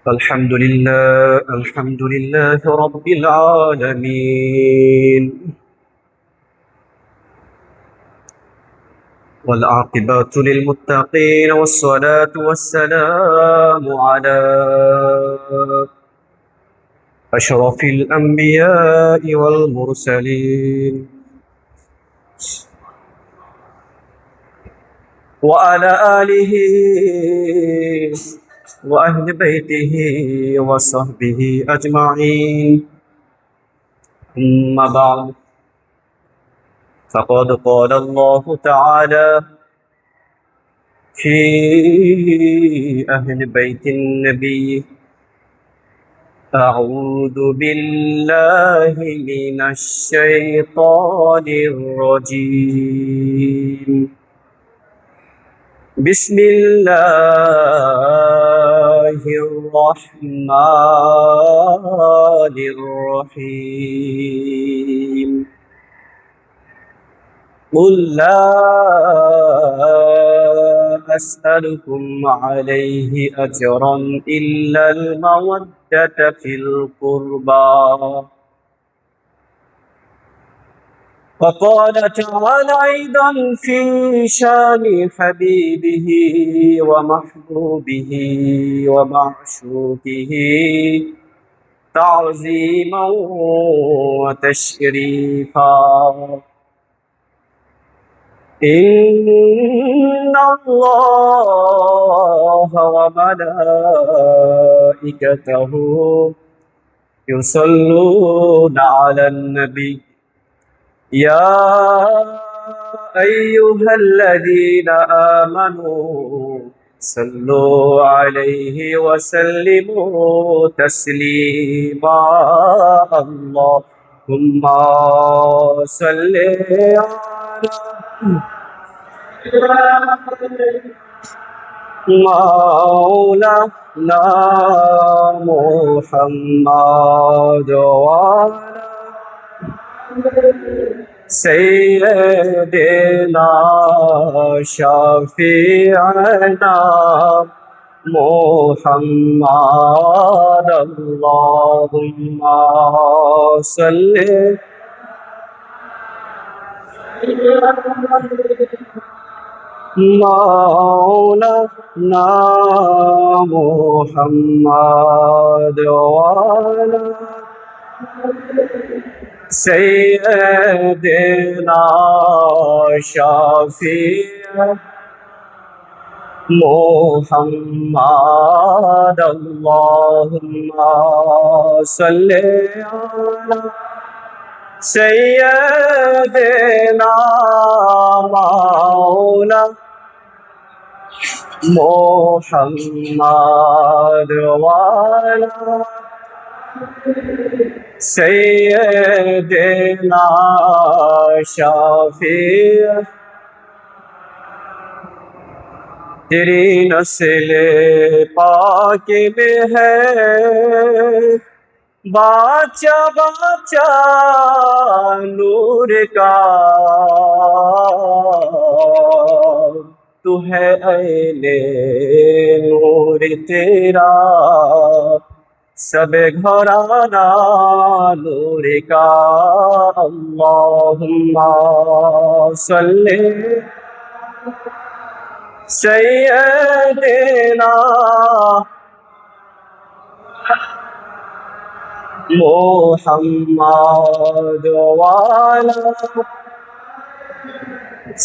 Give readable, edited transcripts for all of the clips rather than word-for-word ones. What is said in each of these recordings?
الحمد لله رب العالمين، والعاقبة للمتقين، والصلاة والسلام على أشرف الأنبياء والمرسلين، وعلى آله وأهل بيته وصحبه أجمعين. أما بعد، فقد قال الله تعالى في أهل بيت النبي: أعوذ بالله من الشيطان الرجيم. بسم الله الرحمن الرحيم. قل لا أسألكم عليه أجرا إلا المودة في القربى. وقال تعالى أيضا في شان حبيبه ومحبوبه ومعشوقه تعظيما وتشريفا: إن الله وملائكته يصلون على النبي يا أيها الذين آمنوا صلوا عليه وسلموا تسليما. اللهم صل على مولانا محمد وعلى سيدنا شفيعنا محمد. اللهم صل مولانا محمد وعلى سيدنا شفيع محمد. اللهم صل على سيدنا مولانا محمد وعلى سيدنا شفيع तेरी नस्ल पाक में है बाचा बाचा नूर का तू है ऐने नूर तेरा सब घराना नूर का। अल्लाहुम्मा सल्ले सैयदना मुहम्मद वाला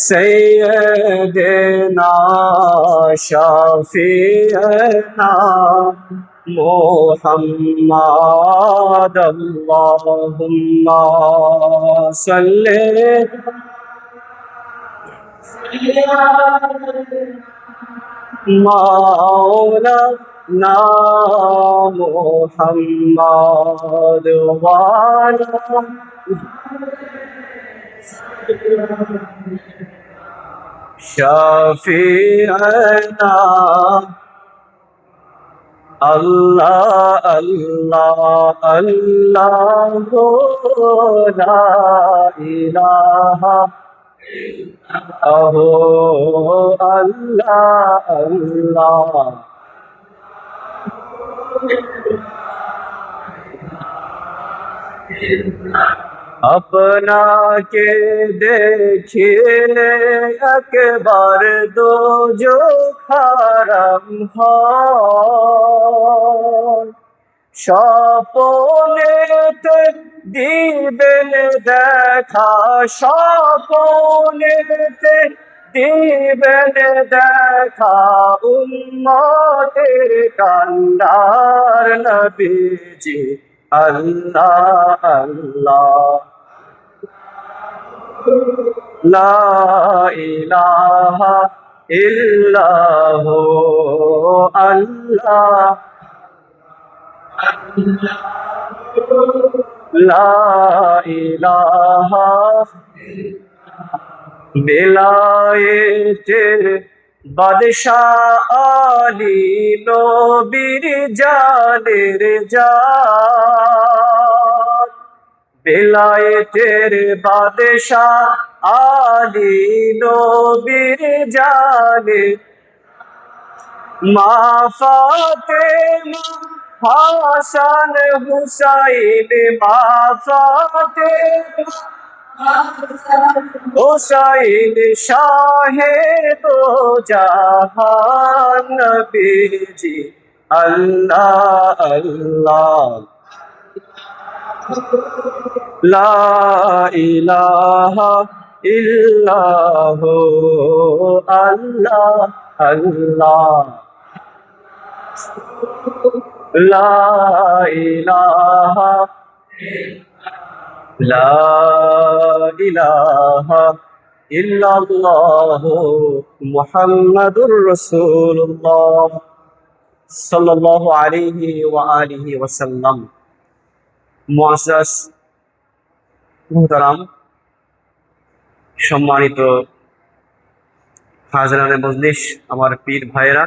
सैयदना शफीअना मुहम्मद। अल्लाहुम्मा सल्ले मौलाना मुहम्मद वाला शफीअना। अल्लाह अल्लाह अल्लाह ला इलाहा अहो अल्लाह अल्लाह আপনাকে দেখিলে একবার দোজখ হারাম হয়, স্বপনেতে দিবেন দেখা, স্বপনেতে দিবেন দেখা, উম্মতের কান্ডার নবীজি। আল্লাহ আল্লাহ লা ইলাহা ইল্লাহু, আল্লাহ লা ইলাহা। বেলায়েতের বাদশাহ আলী নবীর জানের জান, বেলায়েতের বাদশাহ আলী নবীর জানে, মা ফাতেমা হাসান হুসাইন, মা ফাতেমা হুসাইন শাহে দো জাহান নবীজি। আল্লাহ আল্লাহ লা ইলাহা ইল্লাহু, আল্লাহ আল্লাহ লা ইলাহা লা ইলাহা ইল্লাল্লাহু মুহাম্মাদুর রাসূলুল্লাহ সাল্লাল্লাহু আলাইহি ওয়া আলিহি ওয়াসাল্লাম। মুআজ্জাজ মুহতারাম, সম্মানিত হাজরানে মজলিস, আমার পীর ভাইয়েরা,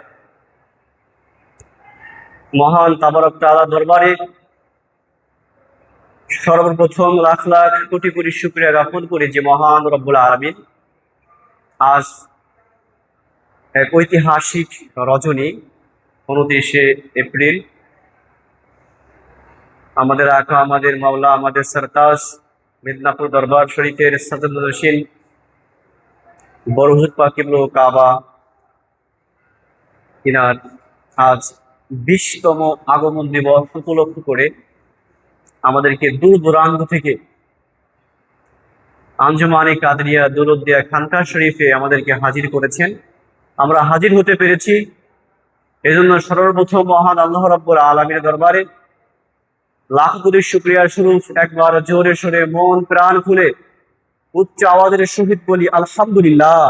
মহান তাবারক তাআলা দরবারে সর্বপ্রথম লাখ লাখ কোটি কোটি শুকরিয়া জ্ঞাপন করি যে মহান রব্বুল আলামিন আজ এক ঐতিহাসিক রজনী 29শে এপ্রিল আমাদের আকা, আমাদের মাওলা, আমাদের সরতাজ মিদনাপুর দরবার শরীফের সদরনশীন বড় হুজুর পাক কিবলা কাবা ইনার আজ 20তম আগমন দিবস উপলক্ষ করে আমাদেরকে দূর দূরান্ত থেকে আঞ্জুমানে কাদরিয়া দৌলতদিয়া খানকা শরীফে আমাদেরকে হাজির করেছেন। আমরা হাজির হতে পেরেছি, এজন্য সর্বপ্রথম মহান আল্লাহ রাব্বুল আলামিনের দরবারে লাখ কোটি শুকরিয়ার স্বরূপ একবার জোরে সোরে মন প্রাণ খুলে উচ্চ আওয়াজের সহিত বলি আলহামদুলিল্লাহ।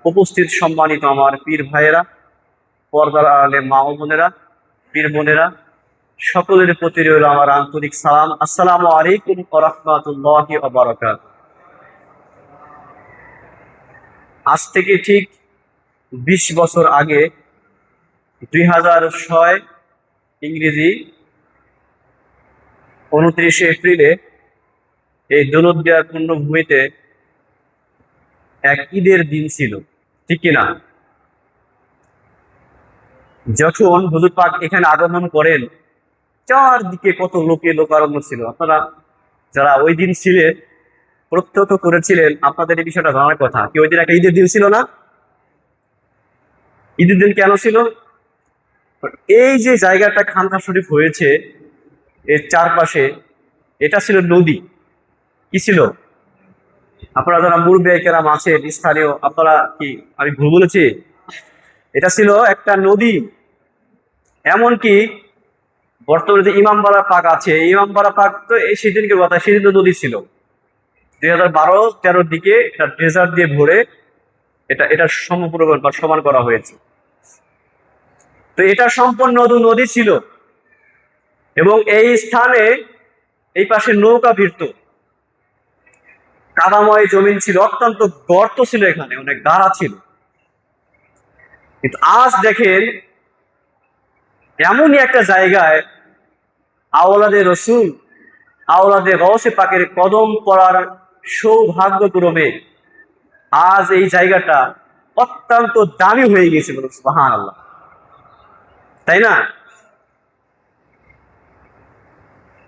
উপস্থিত সম্মানিত আমার পীর ভাইয়েরা, পর্দার আড়ালে মা ও বোনেরা, পীর বোনেরা, সকলের প্রতি রইল আমার আন্তরিক সালাম। আসসালামু আলাইকুম ওয়া রাহমাতুল্লাহি ওয়া বারাকাতুহু। আজ থেকে ঠিক 20 বছর আগে 2006 ইংরেজি 29শে এপ্রিলে এই দৌলতদিয়া পূর্ণভূমিতে এক ঈদের দিন ছিল, ঠিক কিনা? যখন হুজুর পাক এখানে আগমন করেন, চারদিকে কত লোকারণ্য ছিল। আপনারা যারা ওই দিন ছিলেন, প্রত্যক্ষ করেছিলেন, আপনাদের এই বিষয়টা জানার কথা। কি ওই দিন একটা ঈদের দিন ছিল না? ঈদের দিন কেন ছিল? এই যে জায়গাটা খানকা শরীফ হয়েছে, এর চারপাশে এটা ছিল নদী। কি ছিল? আপনারা যারা মুরব্বী কেরাম আছেন স্থানীয়, আপনারা কি আমি ভুল বলেছি? এটা ছিল একটা নদী। এমনকি বর্তমানে যে ইমামবাড়া পাক আছে, ইমামবাড়া পাক তো এই সেদিনকে কথা, সেদিন তো নদী ছিল। 2012-13 দিকে এটা ড্রেজার দিয়ে ভরে এটা সমপূরণ বা সমান করা হয়েছে। তো এটা সম্পূর্ণ নদী ছিল এবং এই স্থানে এই পাশে নৌকা ভিড়ত, কাদাময় জমিন ছিল, অত্যন্ত গর্ত ছিল, এখানে অনেক গাড়া ছিল। কিন্তু আজ দেখেন এমনই একটা জায়গায় আওলাদে রসুল, আওলাদে গওসে পাকের কদম পড়ার সৌভাগ্যক্রমে আজ এই জায়গাটা অত্যন্ত দামি হয়ে গেছে। সুবহানাল্লাহ। তাই না?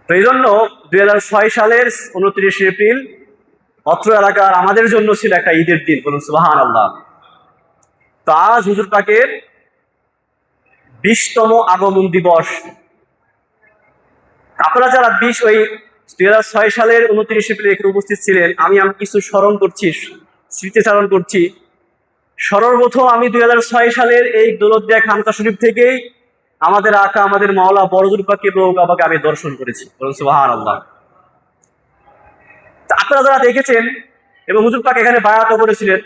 তো এই জন্য 2006 সালের 29 এপ্রিল অত্র এলাকার আমাদের জন্য ছিল একটা ঈদের দিন, বলুন সুবহানাল্লাহ। তো আজ হুজুর পাকের 20তম আগমন দিবস। আপনারা যারা 2006 সালের 29 এপ্রিল এখানে উপস্থিত ছিলেন, আমি কিছু স্মরণ করছি, স্মৃতিচারণ করছি। সর্বপ্রথম আমি 2006 সালের এই দৌলতদিয়া খানকা শরীফ থেকেই আমাদের আকা, আমাদের মাওলা বড় হুজুর পাক কিবলাউকাবাকে আমি দর্শন করেছি, বলুন সুবহানাল্লাহ। আপনারা যারা দেখেছেন এবং হুজুর পাক এখানে বায়াতও করেছিলেন,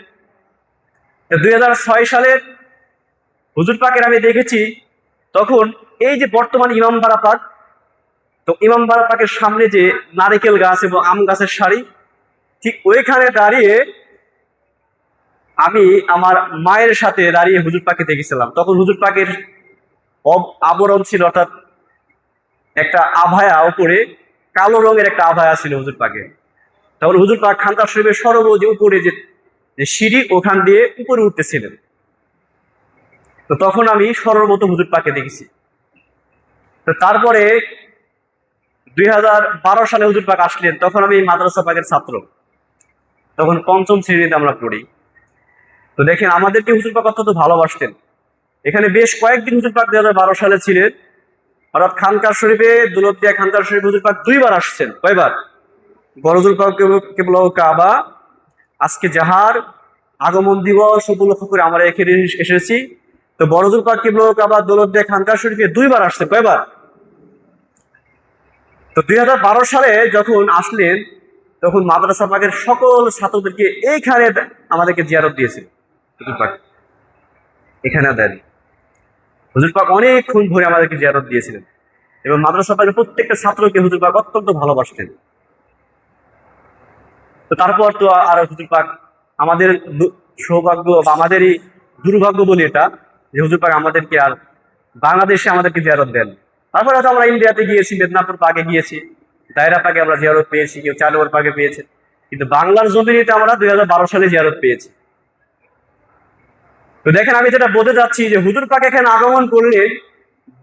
2006 সালের হুজুর পাকের আমি দেখেছি তখন এই যে বর্তমান ইমামবাড়া পাক, তো ইমামবাড়া পাকের সামনে যে নারিকেল গাছ এবং আম গাছের সারি, ঠিক ওইখানে দাঁড়িয়ে আমি আমার মায়ের সাথে দাঁড়িয়ে হুজুর পাককে দেখেছিলাম। তখন হুজুর পাকের আবরণ ছিল, অর্থাৎ একটা আভায়া, উপরে কালো রঙের একটা আভায়া ছিল হুজুর পাকের। তখন হুজুর পাক খানকা শরীফের সর্বোচ্চ উপরে যে সিঁড়ি, ওখান দিয়ে উপরে উঠতেছিলেন। তো তখন আমি সর্বপ্রথম হুজুর পাককে দেখেছি। তো তারপরে 2012 সালে হুজুর পাক আসলেন, তখন আমি মাদ্রাসা পাকের ছাত্র, তখন 5ম শ্রেণীতে আমরা পড়ি। তো দেখেন আমাদেরকে হুজুর পাক অত্যন্ত ভালোবাসতেন। এখানে বেশ কয়েকদিন হুজুর পাক 2012 সালে ছিলেন, অর্থাৎ খানকা শরীফে, দৌলতদিয়া খানকা শরীফে হুজুর পাক 2বার আসছেন। কয়বার? বড় হুজুর পাক কিবলাউকাবা আজকে যাহার আগমন দিবস উপলক্ষ করে আমরা এখানে এসেছি। তো বড় হুজুর পাক কিবলাউকাবা দৌলতদিয়া খানকা শরীফে 2বার আসছেন। কয়বার? তো 2012 সালে যখন আসলেন, তখন মাদ্রাসা পাকের সকল ছাত্রদেরকে এইখানে আমাদেরকে জিয়ারত দিয়েছে হুজুর পাক। এখানে দেন হুজুর পাক অনেকক্ষণ ধরে আমাদেরকে জিয়ারত দিয়েছিলেন এবং মাদ্রাসা পাকের প্রত্যেকটা ছাত্রকে হুজুর পাক অত্যন্ত ভালোবাসতেন। তো তারপর তো আর হুজুর পাক আমাদের সৌভাগ্য বা আমাদেরই দুর্ভাগ্য বলি এটা, যে হুজুর পাক আমাদেরকে আর বাংলাদেশে আমাদেরকে জিয়ারত দেন। তারপরে হয়তো আমরা ইন্ডিয়াতে গিয়েছি, মেদিনীপুর পাকে গিয়েছি, দায়রা পাকে আমরা জিয়ারত পেয়েছি, কেউ চালুয়ার পাকে পেয়েছে, কিন্তু বাংলার জমিনেতে আমরা 2012 সালে জিয়ারত পেয়েছি। তো দেখেন আমি যেটা বলতে যাচ্ছি, যে হুজুর পাক এখানে আগমন করলে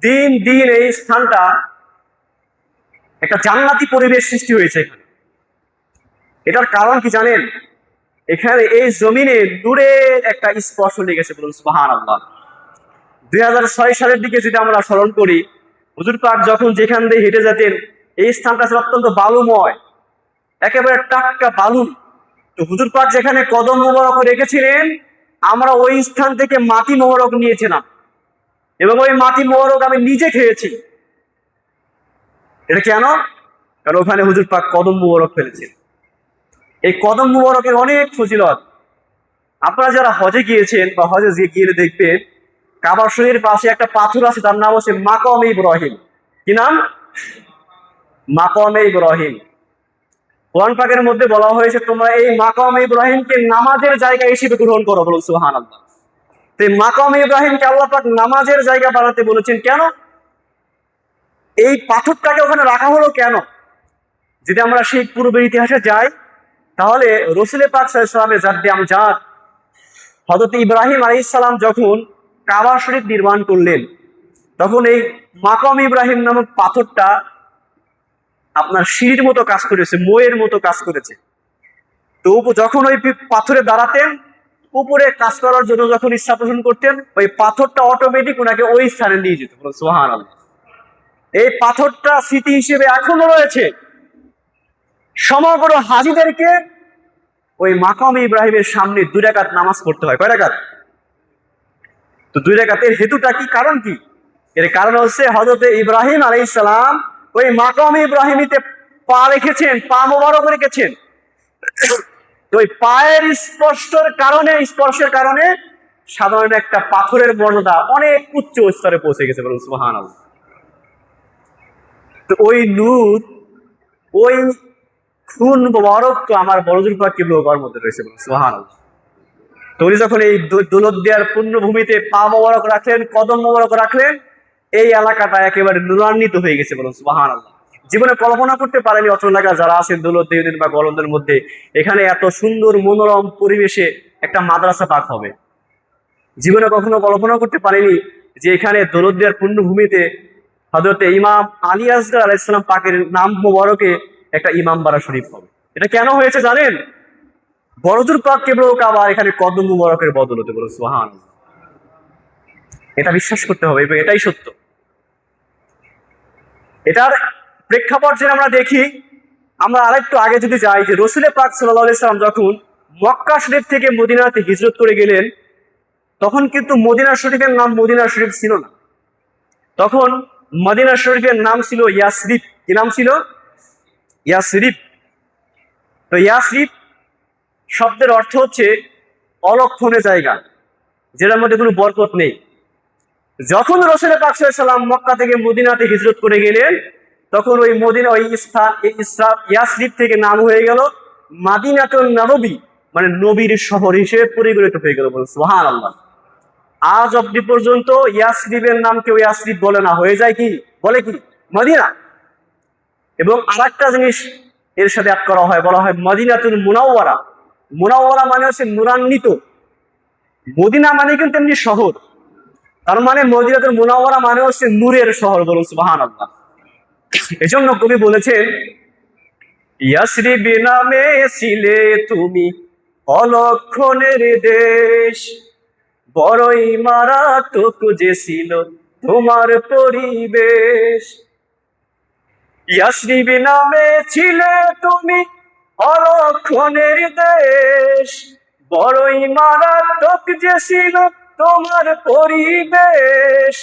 দিন দিন এই স্থানটা একটা জান্নাতি পরিবেশ সৃষ্টি হয়েছে এখানে। এটার কারণ কি জানেন? এখানে এই জমিনে নূরের একটা স্পর্শ লেগেছে, বলুন সুবহানাল্লাহ। 2006 সালের দিকে যদি আমরা স্মরণ করি, হুজুর পাক যখন যেখান দিয়ে হেঁটে যেতেন, এই স্থানটা ছিল অত্যন্ত বালুময়, একেবারে টাটকা বালু। তো হুজুর পাক যেখানে কদম মোবারক রেখেছিলেন, আমরা ওই স্থান থেকে মাটি মোবারক নিয়েছিলাম এবং ওই মাটি মোবারক আমি নিজে খেয়েছি। এটা কেন? কারণ ওখানে হুজুর পাক কদম মোবারক ফেলেছেন। এই কদম মোবারকের অনেক ফজিলত। আপনারা যারা হজে গিয়েছেন বা হজে গিয়ে দেখবেন, কাবা শরীফের পাশে একটা পাথর আছে, তার নাম হচ্ছে মাকামে ইব্রাহিম। কি নাম? মাকামে ইব্রাহিম। কোরআন পাকের মধ্যে বলা হয়েছে, তোমরা এই মাকামে ইব্রাহিমকে নামাজের জায়গা হিসেবে গ্রহণ করো, বলুন সুবহানাল্লাহ। তো এই মাকামে ইব্রাহিমকে আল্লাহ পাক নামাজের জায়গা বানাতে বলেছেন কেন? এই পাথরটাকে ওখানে রাখা হলো কেন? যদি আমরা সেই পূর্বের ইতিহাসে যাই, তাহলে রসুল পাক সাল্লাল্লাহু আলাইহি ওয়াসাল্লামের জাদ্দে আমজাদ হযরত ইব্রাহিম আলাইহিস সালাম যখন কাবা শরীফ নির্মাণ করলেন, তখন এই মাকাম ইব্রাহিম নামক পাথরটা আপনার সিঁড়ির মতো কাজ করেছে, মোয়ের মতো কাজ করেছে। তো যখন ওই পাথরে দাঁড়াতেন, উপরে কাজ করার জন্য যখন ইচ্ছা পোষণ করতেন, ওই পাথরটা অটোমেটিক ওনাকে ওই স্থানে নিয়ে যেত, সুবহানাল্লাহ। এই পাথরটা স্মৃতি হিসেবে এখনো রয়েছে। সমগ্র হাজীদেরকে ওই মাকাম ইব্রাহিমের সামনে 2 রাকাত নামাজ পড়তে হয়। কয় রাকাত? তো 2 রাকাতের হেতুটা কি, কারণ কি? এর কারণ হচ্ছে হযরত ইব্রাহিম আলাইহিস সালাম ওই মাকাম ইব্রাহিমিতে পা রেখেছেন, পা মোবারক রেখেছেন। তো ওই পায়ের স্পর্শের কারণে সাধারণ একটা পাথরের মর্যাদা অনেক উচ্চ স্তরে পৌঁছে গেছে, বলুন সুবহানাল্লাহ। তো ওই নূর, ওই খুন মোবারক তো আমার বড় হুজুর পাক কিবলাউকাবার মধ্যে রয়েছে, বলুন সুবহানাল্লাহ। তো উনি যখন এই দৌলতদিয়ার পুণ্যভূমিতে পা মোবারক রাখলেন, কদম মোবারক রাখলেন, এই এলাকাটা একেবারে নূরান্বিত হয়ে গেছে, বলুন সুবহানাল্লাহ। জীবনে কল্পনা করতে পারেনি অত্র এলাকা যারা আছেন দৌলতদিয়া ইউনিয়ন বা গলন্দের মধ্যে, এখানে এত সুন্দর মনোরম পরিবেশে একটা মাদ্রাসা পাক হবে। জীবনে কখনো কল্পনা করতে পারেনি যে এখানে দৌলতদিয়ার পুণ্যভূমিতে হযরত ইমাম আলী আসগর আলাইহিস সালাম পাকের নাম মোবারকে একটা ইমামবাড়া শরীফ হবে। এটা কেন হয়েছে জানেন? বড়জুর পাক কেবল কাবা এখানে কদম মুবারকের বদলতে, বলো সুবহানাল্লাহ। এটা বিশ্বাস করতে হবে এবং এটাই সত্য। এটার প্রেক্ষাপট যে আমরা দেখি, আমরা আরেকটু আগে যদি যাই, যে রাসূল পাক সাল্লাল্লাহু আলাইহি সাল্লাম যখন মক্কা শরীফ থেকে মদিনাতে হিজরত করে গেলেন, তখন কিন্তু মদিনা শরীফের নাম মদিনা শরীফ ছিল না। তখন মদিনা শরীফের নাম ছিল ইয়াসরিব। কি নাম ছিল? ইয়াসরিব। তো ইয়াসরিব শব্দের অর্থ হচ্ছে অলক্ষণে জায়গা, যেটার মধ্যে কোনো বরকত নেই। যখন রাসূল পাক সাল্লাল্লাহু আলাইহি সাল্লাম মক্কা থেকে মদিনাতে হিজরত করে গেলেন, তখন ওই মদিনা, ওই স্থান, এই ইয়াসরিব থেকে নাম হয়ে গেল মাদিনাতুন নববী, মানে নবীর শহর হিসেবে পরিগণিত হয়ে গেল। বলুন সুবহানাল্লাহ। আজ অব্দি পর্যন্ত ইয়াসরিবের নাম কেউ ইয়াসরিব বলে না, হয়ে যায় কি, বলে কি, মদিনা। এবং আরেকটা জিনিস এর সাথে অ্যাড করা হয়, বলা হয় মদিনাতুল মুনাওয়ারা। মুনাওয়ারা মানে হচ্ছে নূরান্বিত। মদিনা মানে কিন্তু এমনি শহর, তার মানে মদিনাতুল মুনাওয়ারা মানে হচ্ছে নূরের শহর। বলুন সুবহানাল্লাহ। এজন্য কবি বলেছেন, ইয়াসরিব নামে ছিলে তুমি অলক্ষণের দেশ, বড়ই মারাত্মক যে ছিল তোমার পরিবেশ। ইয়াসরিব নামে ছিলে তুমি অলক্ষণের দেশ, বড়ই মারাত্মক যে ছিল তোমার পরিবেশ।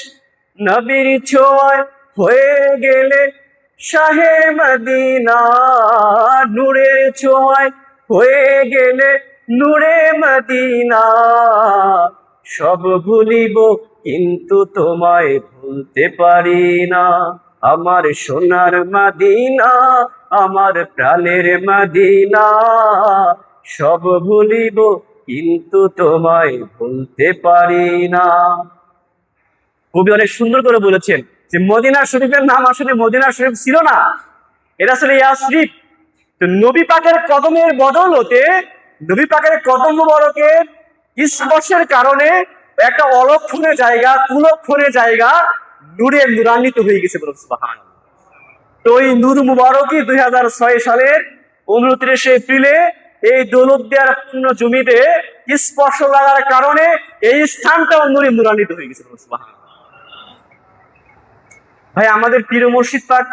নবীর ছোঁয়ায় হয়ে গেলে শাহে মদিনা, নূরের ছোঁয়ায় হয়ে গেলে নূরে মদিনা। সব ভুলিব কিন্তু তোমায় ভুলতে পারি না, আমার সোনার মদিনা, আমার প্রাণের মদিনা। সব ভুলিব কিন্তু তোমায় ভুলতে পারি না। কবি অনেক সুন্দর করে বলেছেন যে মদিনা শরীফের নাম আসলে মদিনা শরীফ ছিল না, এটা আসলে ইয়াসরিব। তো নবী পাকের কদমের বদৌলতে, নবী পাকের কদম মুবারকের স্পর্শের কারণে একটা অলক্ষণে জায়গা, কুলক্ষণে জায়গা নূরে নূরান্বিত হয়ে গেছে। বলুন সুবহানাল্লাহ। তো এই নূর মুবারকই 2006 সালের 29 এপ্রিলে এই দৌলতদিয়ার পূর্ণ জমিতে স্পর্শ লাগার কারণে এই স্থানটাও নূরে নূরান্বিত হয়ে গেছে। বলুন সুবহানাল্লাহ। ভাই, আমাদের পীর মুর্শিদ পাক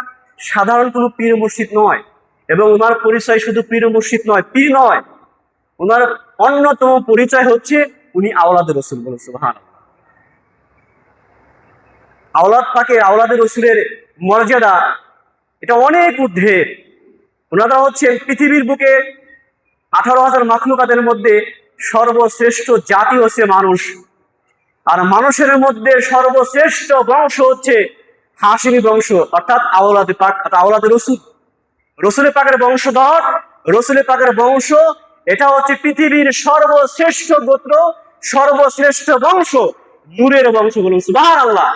সাধারণ কোনো পীর মুর্শিদ নয়, এবং ওনার পরিচয় শুধু পীর মুর্শিদ নয়, পীর নয়, ওনার অন্যতম পরিচয় হচ্ছে উনি আওলাদে রসুল। বলুন সুবহানাল্লাহ। আওলাদ পাকের, আওলাদে রসুলের মর্যাদা এটা অনেক ঊর্ধ্বের। ওনারা হচ্ছেন পৃথিবীর বুকে 18,000 মাখলুকাতের মধ্যে সর্বশ্রেষ্ঠ জাতি হচ্ছে মানুষ, আর মানুষের মধ্যে সর্বশ্রেষ্ঠ বংশ হচ্ছে হাশিমি বংশ, অর্থাৎ আওলাদে পাক, আওলাদে রসুল, রসুলের পাকের বংশধর, রসুলের পাকের বংশ। এটা হচ্ছে পৃথিবীর সর্বশ্রেষ্ঠ গোত্র, সর্বশ্রেষ্ঠ বংশ, নূরের বংশ। বলুন সুবহানাল্লাহ।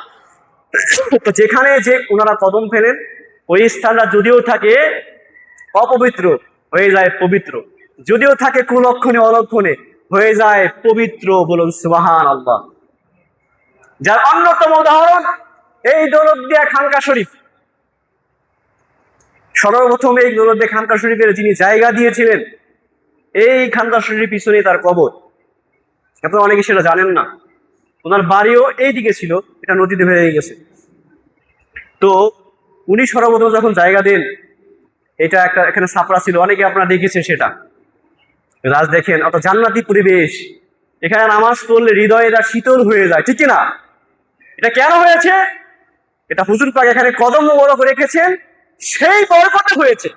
তো যেখানে যে ওনারা কদম ফেলেন, ওই স্থানটা যদিও থাকে অপবিত্র, হয়ে যায় পবিত্র, যদিও থাকে কুলক্ষণে অলক্ষণে, হয়ে যায় পবিত্র। বলুন সুবহানাল্লাহ। যার অন্যতম উদাহরণ এই দৌলতদিয়া খানকা শরীফ। সর্বপ্রথম এই দৌলতদিয়া খানকা শরীফের যিনি জায়গা দিয়েছিলেন, এই খানকা শরীফের পিছনে তার কবর। আপনারা অনেকে সেটা জানেন না। ওনার বাড়িও এই দিকে ছিল, এটা নদীতে ভেঙে গেছে। তো উনি সর্বপ্রথম যখন জায়গা দেন, এটা একটা এখানে ছাপড়া ছিল, অনেকে আপনারা দেখেছেন সেটা। রাজ দেখেন, অত জান্নাতি পরিবেশ, এখানে নামাজ পড়লে হৃদয়টা শীতল হয়ে যায়, ঠিক কিনা? এটা কেন হয়েছে? এটা হুজুর পাক এখানে কদম মোবারক রেখেছেন, সেই বরকতে হয়েছে।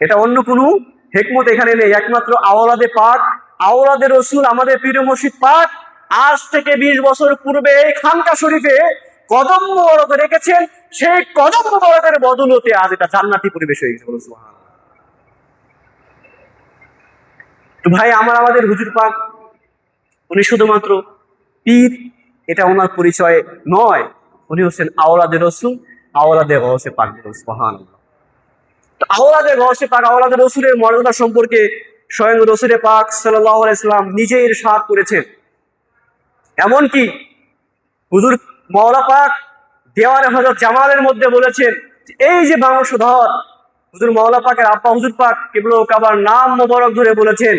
এটা অন্য কোনো হিকমত এখানে নেই, একমাত্র আওলাদে পাক, আওলাদে রসুল, আমাদের পীর মুর্শিদ পাক আজ থেকে 20 বছর পূর্বে এই খানকা শরীফে কদম মোবারক রেখেছেন, সেই কদম মোবারকের বদৌলতে আজ এটা জান্নাতি পরিবেশ হয়ে গেছে। বলুন সুবহানাল্লাহ। তো ভাই, আমাদের হুজুর পাক উনি শুধুমাত্র পীর, এটা ওনার পরিচয় নয়, উনি হচ্ছেন আওলাদে রসুল, আওলাদে গৌসে পাক। বলুন সুবহানাল্লাহ। তো আওলাদে গৌসে পাক, আওলাদে রসুলের মর্যাদা সম্পর্কে স্বয়ং রসুল পাক সাল্লাল্লাহু আলাইহি ওয়াসাল্লাম নিজেই ইরশাদ করেছেন। এমনকি হুজুর মাওলা পাক দেওয়ানে হযরত জামালের মধ্যে বলেছেন, এই যে বংশধর, হুজুর মাওলা পাকের আব্বা হুজুর পাক কিবলা ও কাবার নাম মোবারক ধরে বলেছেন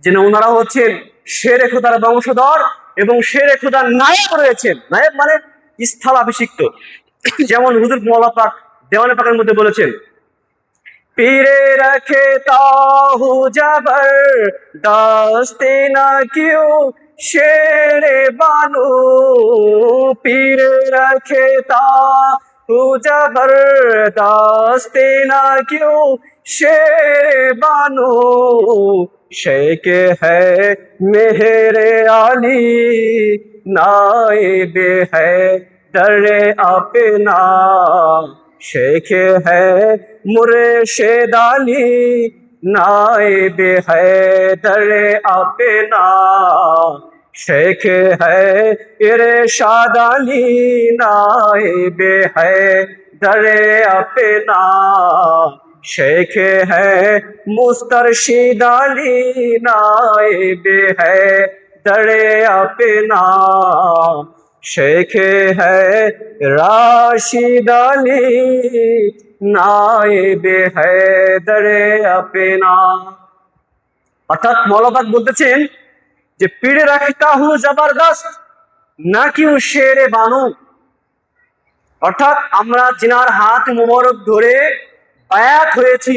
যে ওনারা হচ্ছেন শেরে খোদার বংশধর এবং শেরে খোদার নায়েব রয়েছেন। নায়েব মানে স্থলাভিষিক্ত। যেমন হুজুর মাওলা পাক দেওয়ানে পাকের মধ্যে বলেছেন, পীরে রखे ताहू जबर दास्ते ना क्यों शेरे बानो, पीरे रखे ताहू जबर दास्ते ना क्यों शेरे बानो, शेख है मेहरे आली नाइब है दरे अपना, शेख है मुर्शिद अली नाइब है दरे अपना, शेख है इरशाद अली नाइब है दरे अपना, शेख है मुस्तरशिद अली नाइब है दरे अपना, शेख है राशिद अली नाइब है दरे अपना। অর্থাৎ মাওলা পাক বলতেছেন যে পীরে রাখতা হু জবরদস্ত না কিউ শেরে বানু, অর্থাৎ আমরা জিনার হাত মুবারক ধরে বায়াত হয়েছি,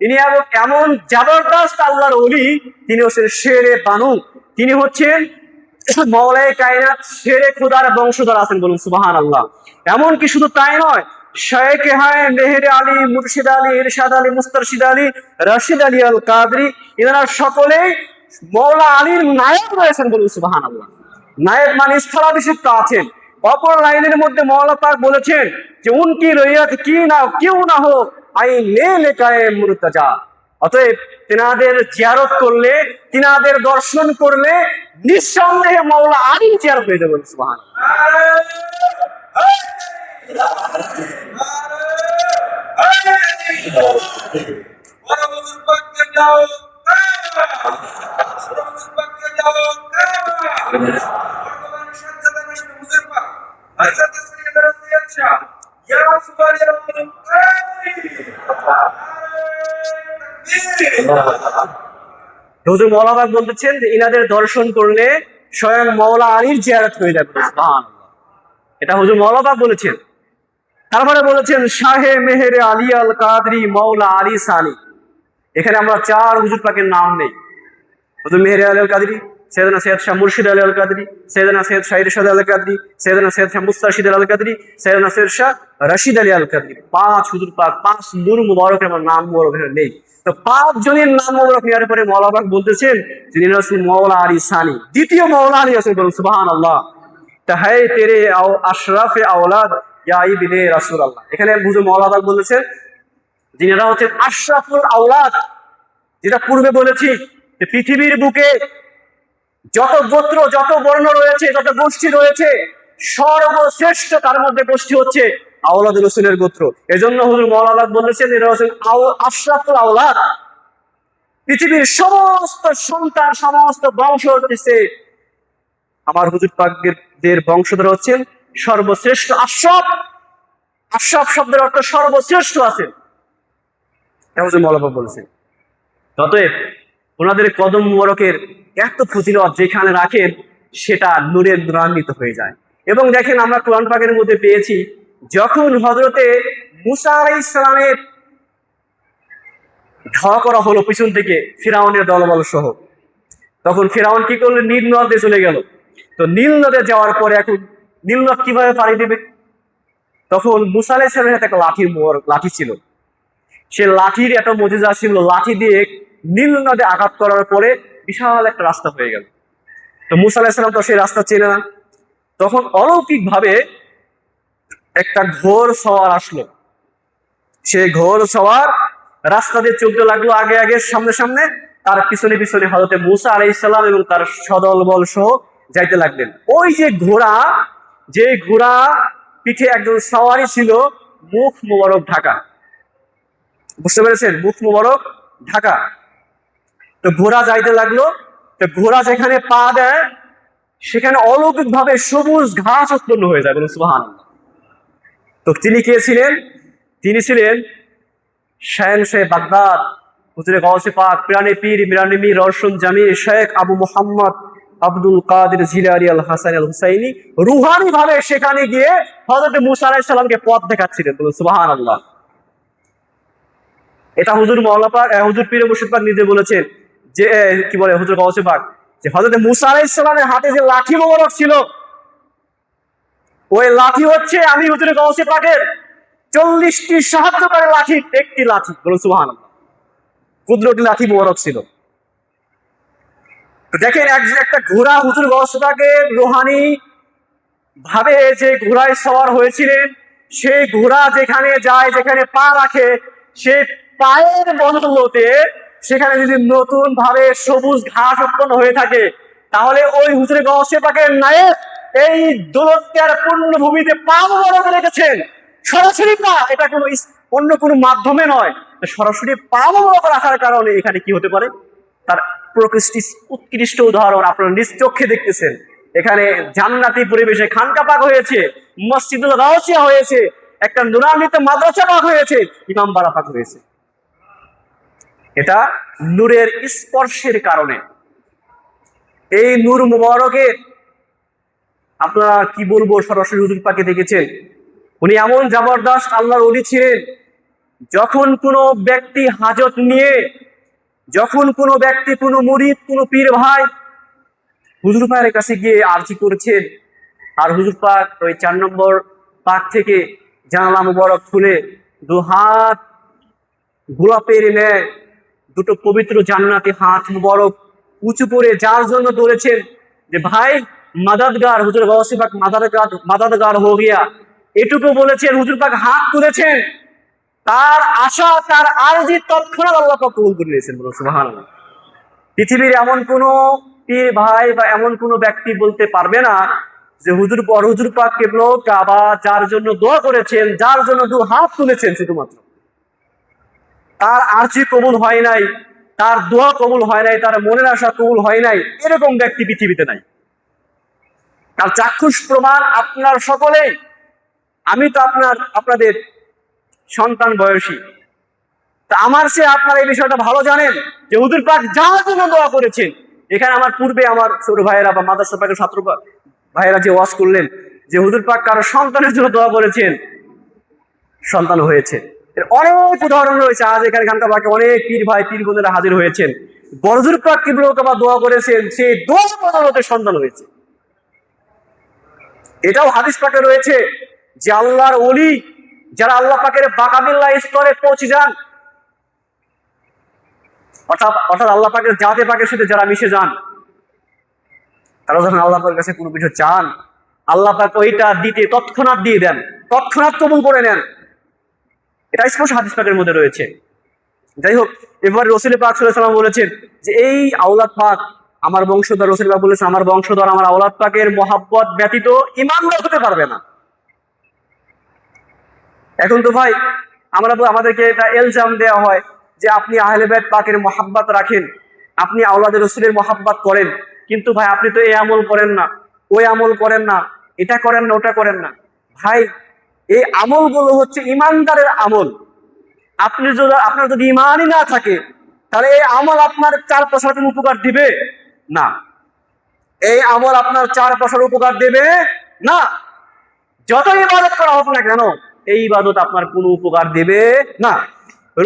ইনি এমন জবরদস্ত আল্লাহর ওলি, তিনি হচ্ছেন শেরে বানু, তিনি হচ্ছেন মাওলায়ে কায়নাত শেরে খোদার বংশধর আছেন, বলুন সুবহানাল্লাহ। এমনকি শুধু তাই নয়, শেখ হায় মেহের আলী, মুর্শিদ আলী, ইরশাদ আলী, মুস্তারশিদ আলী, রশিদ আলী আল কাদরি, এনারা সকলেই মৌলা আলীর নায়েব রয়েছেন, বলুন সুবহানাল্লাহ। নায়েব মানে স্থলাভিষিক্ত আছেন। অপর লাইনের মধ্যে মাওলা পাক বলেছেন যে উনকি রইয়াত কি না কিউ না হো আই লে লেকায়ে মুরতাজা, অতএব তিনাদের জিয়ারত করলে, তিনাদের দর্শন করলে নিঃসন্দেহে মাওলা আলীর জিয়ারত হয়ে যাবে, হুজুর মাওলা পাক বলতেছেন যে ইনাদের দর্শন করলে স্বয়ং মাওলা আলীর জিয়ারত হয়ে যাবে, সুবহানাল্লাহ। এটা হুজুর মাওলা পাক বলেছেন। তারপরে বলেছেন শাহে মেহের আলী আল কাদরি মাওলা আলী সানি। এখানে আমরা চার হুজুর পাকের নাম নেই, হুজুর মেহের আলী আল কাদরি, সৈয়দনা সৈয়দ শাহ মুর্শিদ আলী আল কাদরি, সৈয়দনা সৈয়দ শাহ ইরশাদ আল কাদরি, সৈয়দনা সৈয়দ শাহ মুস্তারশিদ আল কাদরি, সৈয়দনা সৈয়দ শাহ রশিদ আলী আল কাদরি। পাঁচ হুজুর পাক, পাঁচ নূর মুবারকের আমার নাম মুবারক নেই। তো পাঁচ জনের নাম মুবারক নেওয়ার পরে মাওলা পাক বলতেছেন যিনি হচ্ছেন মাওলা আলী সানি, দ্বিতীয় মাওলা আলী আছেন, বলুন সুবহানাল্লাহ। তাহাই তেরে আশরাফে আওলাদ ইয়া ইবনে রাসূলুল্লাহ। এখানে হুজুর মাওলা পাক বলেছেন যিনারা হচ্ছেন আশরাফুল আওলাদ, যেটা পূর্বে বলেছি যে পৃথিবীর বুকে যত গোত্র, যত বর্ণ রয়েছে, যত গোষ্ঠী রয়েছে, সর্বশ্রেষ্ঠ তার মধ্যে গোষ্ঠী হচ্ছে আওলাদ রাসূলের গোত্র। এজন্য হুজুর মাওলা পাক বলেছেন এরা হচ্ছেন আশরাফুল আওলাদ। পৃথিবীর সমস্ত সন্তান, সমস্ত বংশ হচ্ছে আমার হুজুর পাকদের বংশধর হচ্ছেন সর্বশ্রেষ্ঠ আশরাফ। আশরাফ শব্দের অর্থ সর্বশ্রেষ্ঠ আছেন, হুজুর মাওলা পাক বলেছেন। অতএব ওনাদের কদম মুবারকের এত ফজিলত যেখানে রাখেন সেটা নূরে নূরান্বিত হয়ে যায়। এবং দেখেন আমরা কোরআন পাকের মধ্যে পেয়েছি যখন হযরতে মুসা আলাইহিস সালামের ধাওয়া করা হলো পিছন থেকে ফিরাউনের দলবল সহ, তখন ফিরাউন কি করলো? নীল নদে চলে গেল। তো নীল নদে যাওয়ার পরে এখন নীল নদ কিভাবে পাড়ি দেবে? তখন মুসা আলাইহিস সালামের হাতে একটা লাঠি ছিল, সে লাঠির এত মুজিজা ছিল, লাঠি দিয়ে নীল নদে আঘাত করার পরে বিশাল একটা রাস্তা হয়ে গেল। তো মুসা আলাইহিস সালাম তো সেই রাস্তা চেনে না, তখন অলৌকিক ভাবে একটা ঘোর সওয়ার আসলো। সে ঘোর সওয়ার রাস্তা দিয়ে চলতে লাগলো আগে আগে, সামনে সামনে, তার পিছনে পিছনে হযরতে মুসা আলাইহিস সালাম এবং তার সদল বল সহ যাইতে লাগলেন। ওই যে ঘোড়া পিঠে একজন সওয়ারি ছিল, মুখ মোবারক ঢাকা, বুঝতে পেরেছেন? মুখ মোবারক ঢাকা। তো ঘোড়া যাইতে লাগলো, তো ঘোড়া যেখানে পা দেয় সেখানে অলৌকিক ভাবে সবুজ ঘাস উৎপন্ন হয়ে যায়, বলুন সুবহানাল্লাহ। তো তিনি কে ছিলেন? তিনি ছিলেন শাহেনশাহ বাগদাদ, হুজুরে গাউসে পাক, পিরানে পীর মিরানে মীর রওশন জামি শেখ আবু মুহাম্মদ আব্দুল কাদের জিলানী আল হাসান আল হুসাইনি রুহানি ভাবে সেখানে গিয়ে হযরত মুসা আলাইহিস সালামকে পথ দেখাচ্ছিলেন, বলুন সুবহানাল্লাহ। এটা হুজুর মাওলানা পাক, হুজুর পীর মুর্শিদ পাক নিজে বলেছেন যে কি বলে হুজুর গাউসে পাক, যে হযরত মুসা আলাইহিস সালামের হাতে যে লাঠি মোবারক ছিল, ওই লাঠি হচ্ছে আমি হুজুর গাউসে পাকের 40টি সাহায্যকারী লাঠির একটি লাঠি, বলুন সুবহানাল্লাহ। কুদরতি লাঠি মোবারক ছিল। তো দেখেন একটা ঘোড়া হুজুর গাউসে পাকের রুহানি ভাবে যে ঘোড়ায় সওয়ার হয়েছিলেন, সেই ঘোড়া যেখানে যায়, যেখানে পা রাখে, সেই পায়ের বদৌলতে সেখানে যদি নতুন ভাবে সবুজ ঘাস উৎপন্ন হয়ে থাকে, তাহলে ওই হুজুরে গাউসে পাকের নায়েক এই দৌলতদিয়ার পূর্ণভূমিতে পা মোবারক রেখেছেন। সরাসরি পা, এটা কোনো অন্য কোনো মাধ্যমে নয়, সরাসরি পা মোবারক রাখার কারণে এখানে কি হতে পারে, তার উৎকৃষ্ট উদাহরণ আপনারা নিজ চোখে দেখতেছেন। এখানে জান্নাতি পরিবেশে খানকা পাক হয়েছে, মসজিদুল গাউসিয়া হয়েছে, একটা নুরান্বিত মাদ্রাসা পাক হয়েছে, ইমামবাড়া পাক হয়েছে। এটা নূরের স্পর্শের কারণে। এই নূর মুবারকের আপনারা কি বলবো, সরাসরি হুজুর পাকে দেখেছেন। উনি এমন জবরদস্ত আল্লাহর ওলি ছিলেন, যখন কোনো ব্যক্তি হাজত নিয়ে, যখন কোনো ব্যক্তি, কোনো মুরিদ, কোনো পীর ভাই হুজুর পাকের কাছে গিয়ে আরজি করেছেন, আর হুজুর পাক ওই 4 নম্বর পাক থেকে জানালা মুবারক খুলে দু হাত গোলাপের ন্যায় দুটো পবিত্র জান্নাতি হাত মুবারক উঁচু করে যার জন্য ধরেছেন যে ভাই মাদাদগার, হুজুর গাউসে পাক মাদাদগার হো গিয়া, এটুকু বলেছেন। হুজুর পাক হাত তুলেছেন, তার আশা, তার আরজি তৎক্ষণাৎ আল্লাহ পাক কবুল করে নিয়েছেন, বলুন সুবহানাল্লাহ। পৃথিবীর এমন কোন পীর ভাই বা এমন কোন ব্যক্তি বলতে পারবে না যে হুজুর পাক কেবল কাবা যার জন্য দোয়া করেছেন, যার জন্য দু হাত তুলেছেন, শুধুমাত্র তার আরজি কবুল হয় নাই, তার দোয়া কবুল হয় নাই, তার মনের আশা কবুল হয় নাই, এরকম ব্যক্তি পৃথিবীতে নাই। তার চাক্ষুষ প্রমাণ আপনার সকলেই। আমি তো আপনাদের সন্তান বয়সী, তা আমার সে আপনারা এই বিষয়টা ভালো জানেন যে হুজুর পাক যার জন্য দোয়া করেছেন। এখানে আমার পূর্বে আমার ছোট ভাইয়েরা বা মাদ্রাসা পাকের ছাত্র ভাইয়েরা যে ওয়াজ করলেন যে হুজুর পাক কারো সন্তানের জন্য দোয়া করেছেন, সন্তান হয়েছে। এর অনেক উদাহরণ রয়েছে। আজ এখানে খানকা পাকে অনেক পীর ভাই, পীর বোনেরা হাজির হয়েছেন, হুজুর পাক কিবলা দোয়া করেছেন, সেই দোয়ার বদৌলতে সন্তান হয়েছে। এটাও হাদিস পাকে রয়েছে যে আল্লাহর ওলি যারা আল্লাহ পাকের বাকাবিল্লাহ স্তরে পৌঁছে যান, অর্থাৎ আল্লাহ পাকের জাতে পাকের সাথে যারা মিশে যান, তারা যখন আল্লাহ পাকের কাছে কোনো কিছু চান, আল্লাহ পাক ওইটা দিতে তৎক্ষণাৎ দিয়ে দেন, তৎক্ষণাৎ কবুল করে নেন। এটা স্পষ্ট হাদিস পাকের মধ্যে রয়েছে। যাই হোক, এবার রাসূল পাক সাল্লাল্লাহু আলাইহি ওয়াসাল্লাম বলেছেন যে এই আওলাদ পাক আমার বংশধর, রাসূল পাক বলেছেন আমার বংশধর আমার আওলাদ পাকের মহাব্বত ব্যতীত ঈমানদার হতে পারবে না। এখন তো ভাই আমাদেরকে এটা ইলজাম দেওয়া হয় যে আপনি আহলে বাইত পাকের মহাব্বত রাখেন, আপনি আওলাদে রাসূলের মহাব্বত করেন, কিন্তু ভাই আপনি তো এই আমল করেন না, ওই আমল করেন না, এটা করেন না, ওটা করেন না। ভাই এই আমলগুলো হচ্ছে ইমানদারের আমল। আপনার যদি ইমানই না থাকে, তাহলে এই আমল আপনার 4 পয়সার কোনো উপকার দিবে না। এই আমল আপনার 4 পয়সার উপকার দেবে না। যত ইবাদত করা হোক না কেন, এই ইবাদত আপনার কোনো উপকার দেবে না।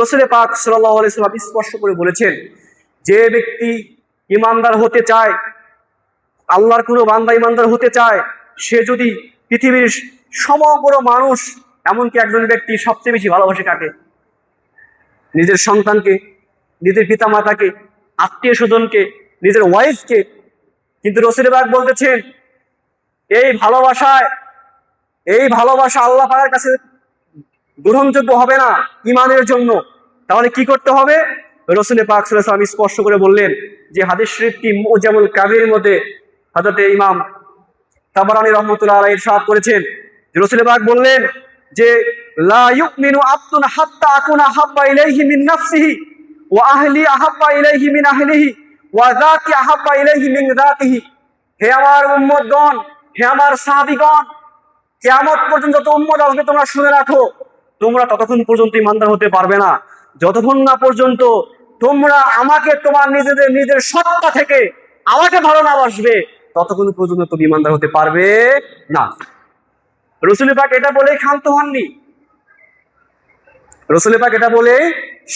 রাসূল পাক সাল্লাল্লাহু আলাইহি ওয়াসাল্লাম স্পষ্ট করে বলেছেন, যে ব্যক্তি ইমানদার হতে চায়, আল্লাহর কোনো বান্দা ইমানদার হতে চায়, সে যদি পৃথিবীর সমগ্র মানুষ, এমনকি একজন ব্যক্তি সবচেয়ে বেশি ভালোবাসে কাকে? নিজের সন্তানকে, নিজের পিতা মাতাকে, আত্মীয় স্বজনকে, নিজের ওয়াইফকে। কিন্তু রাসূল পাক বলতেছেন এই ভালোবাসা আল্লাহ পাকের কাছে গ্রহণযোগ্য হবে না ইমানের জন্য। তাহলে কি করতে হবে? রাসূল পাক সাল্লাল্লাহু আলাইহি ওয়াসাল্লাম স্পষ্ট করে বললেন যে হাদিস শরীফটি মুজামুল কাবিরের মধ্যে হযরত ইমাম তাবারানী রাহমাতুল্লাহ আলাইহি ইরশাদ করেছেন, রাসূল পাক বললেন যে লা ইউমিনু আবদুন হাত্তা আকুনা হাব্বা ইলাইহি মিন নাফসিহি ওয়া আহলি আহাব্বা ইলাইহি মিন আহলিহি ওয়া যাতি আহাব্বা ইলাইহি মিন যাতিহি। হে আমার উম্মতগণ, হে আমার সাহাবীগণ, কিয়ামত পর্যন্ত যত উম্মত আসবে তোমরা শুনে রাখো, তোমরা ততক্ষণ পর্যন্ত ইমানদার হতে পারবে না যতক্ষণ না পর্যন্ত তোমরা আমাকে তোমার নিজের সত্তা থেকে আমাকে ভালো না বাসবে, ততক্ষণ পর্যন্ত তুমি ইমানদার হতে পারবে না। রাসূল পাক এটা বলে ক্ষান্ত হননি, রাসূল পাক এটা বলে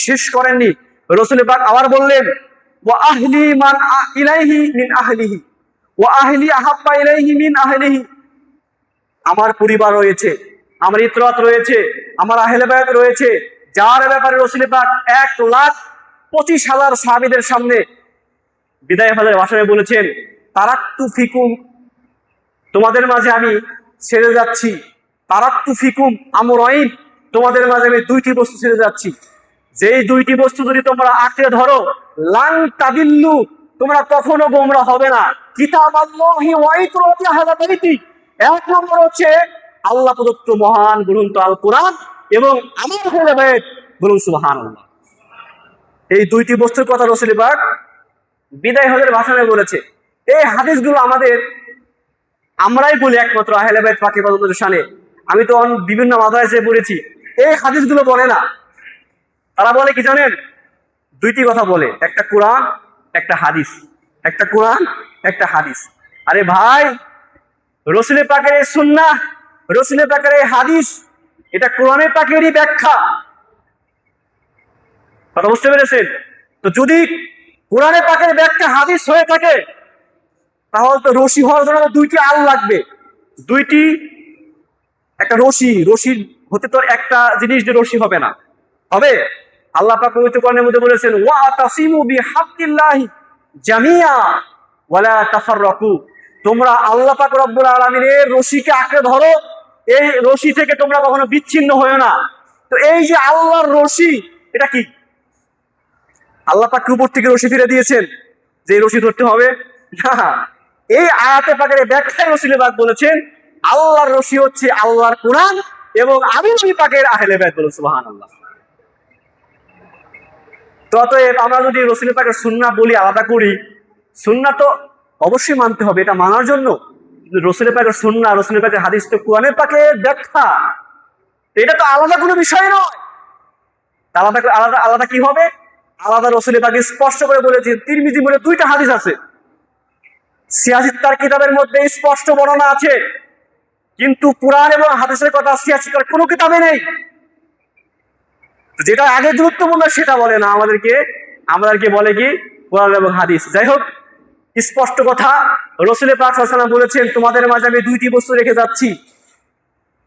শেষ করেননি। রাসূল পাক আবার বললেন, ওয়া আহলি মান ইলাইহি মিন আহলিহি ওয়া আহলি আহাব্বা ইলাইহি মিন আহলিহি। আমার পরিবার রয়েছে, আমার ইতরাত রয়েছে, আমার আহলে বায়াত রয়েছে, যার ব্যাপারে রাসূল পাক 1,25,000 সাহাবীদের সামনে বিদায় হজের ভাষণে বলেছেন, তারাক্তু ফিকুম, তোমাদের মাঝে আমি ছেড়ে যাচ্ছি, তারাক্তু ফিকুম আমরাইন, তোমাদের মাঝে আমি দুইটি বস্তু ছেড়ে যাচ্ছি, যেই দুইটি বস্তু যদি তোমরা আঁকড়ে ধরো লান তাদিল্লু, তোমরা কখনো গোমরা হবে না। কিতাবাল্লাহি ওয়া ইতরাতি আহলি বাইতি, এক নম্বর হচ্ছে আল্লাহ প্রদত্ত মহান গ্রন্থ আল কোরআন এবং আমার আহলে বাইত, বলুন সুবহানাল্লাহ। এই দুইটি বস্তুর কথা রাসূল পাক বিদায় হজের ভাষণে বলেছে। এই হাদিসগুলো আমরাই বলি একমাত্র আহলে বাইত পাকিবাদের শানে। আমি তো বিভিন্ন মাদ্রাসায় পড়েছি, এই হাদিসগুলো বলে না। তারা বলে কি জানেন? দুইটি কথা বলে, একটা কোরআন একটা হাদিস, একটা কোরআন একটা হাদিস। আরে ভাই, রাসূল পাকের এই সুন্নাহ, রাসূল পাকের এই হাদিস, এটা কোরআনের পাকেরই ব্যাখ্যা। কথা বুঝতে পেরেছেন? তো যদি কোরআনের পাকের ব্যাখ্যা হাদিস হয়ে থাকে, তাহলে তো রশি হওয়ার জন্য দুইটি আল লাগবে, দুইটি, একটা রশির হতে তো একটা জিনিস যে রশি হবে না, হবে? আল্লাহ পাক পবিত্র কোরআনের মধ্যে বলেছেন, ওয়া তাসিমু বিহাক্কিল্লাহি জামিয়া ওয়ালা তাফাররাকু, তোমরা আল্লাহ পাক রব্বুল আলামিনের রশিকে আঁকড়ে ধরো, এই রশি থেকে তোমরা কখনো বিচ্ছিন্ন হয়ো না। তো এই যে আল্লাহর রশি, এটা কি? আল্লাহ পাক উপর থেকে রশি ফিরে দিয়েছেন যে রশি ধরতে হবে না। এই আয়াতে পাকের ব্যাখ্যায় রাসূল পাক বলেছেন, আল্লাহর রশি হচ্ছে আল্লাহর কোরআন এবং আমি নবী পাকের আহলে বাইত, বলুন সুবহানাল্লাহ। তো অতএব আমরা যদি রাসূল পাকের সুন্নাহ বলি আলাদা করি, সুন্নাহ তো অবশ্যই মানতে হবে, এটা মানার জন্য। রাসূল পাকের সুন্নাহ, রাসূল পাকের হাদিস তো কোরআনের পাকের ব্যাখ্যা, এটা তো আলাদা কোনো বিষয় নয়। আলাদা আলাদা আলাদা কি হবে? আলাদা রাসূল পাক স্পষ্ট করে বলেছেন, তিরমিজি বলে দুইটা হাদিস আছে, সিয়াসিত তার কিতাবের মধ্যে স্পষ্ট বর্ণনা আছে, কিন্তু কোরআন এবং হাদিসের কথা সিয়াসিত তার কোনো কিতাবে নেই। যেটা আগে গুরুত্বপূর্ণ সেটা বলে না, আমাদেরকে বলে কি কোরআন এবং হাদিস। যাই হোক, স্পষ্ট কথা, রাসূল পাক সাল্লাল্লাহু আলাইহি ওয়াসাল্লাম বলেছেন, তোমাদের মাঝে আমি দুইটি বস্তু রেখে যাচ্ছি,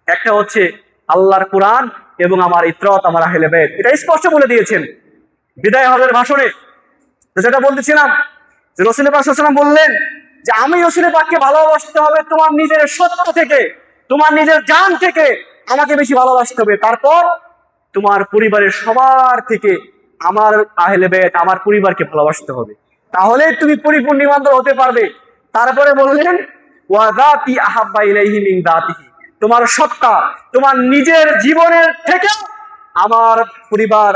একটা হচ্ছে আল্লাহর কোরআন এবং আমার ইতরাত, আমার আহলে বাইত। এটা স্পষ্ট বলে দিয়েছেন বিদায় হজের ভাষণে। যেটা বলতেছিলাম, যে রাসূল পাক সাল্লাল্লাহু আলাইহি ওয়াসাল্লাম বললেন যে আমি রাসূল পাককে ভালোবাসতে হবে তোমার নিজের সত্তা থেকে, তোমার নিজের জান থেকে আমাকে বেশি ভালোবাসতে হবে, তারপর তোমার পরিবারের সবার থেকে আমার আহলে বাইত, আমার পরিবারকে ভালোবাসতে হবে, তাহলে তুমি পরিপূর্ণ ইমানদার হতে পারবে। তারপরে বললেন, ওয়া যাতি আহাব্বা ইলাইহি মিন যাতিহি, তোমার সত্তা, তোমার নিজের জীবনের থেকে আমার পরিবার,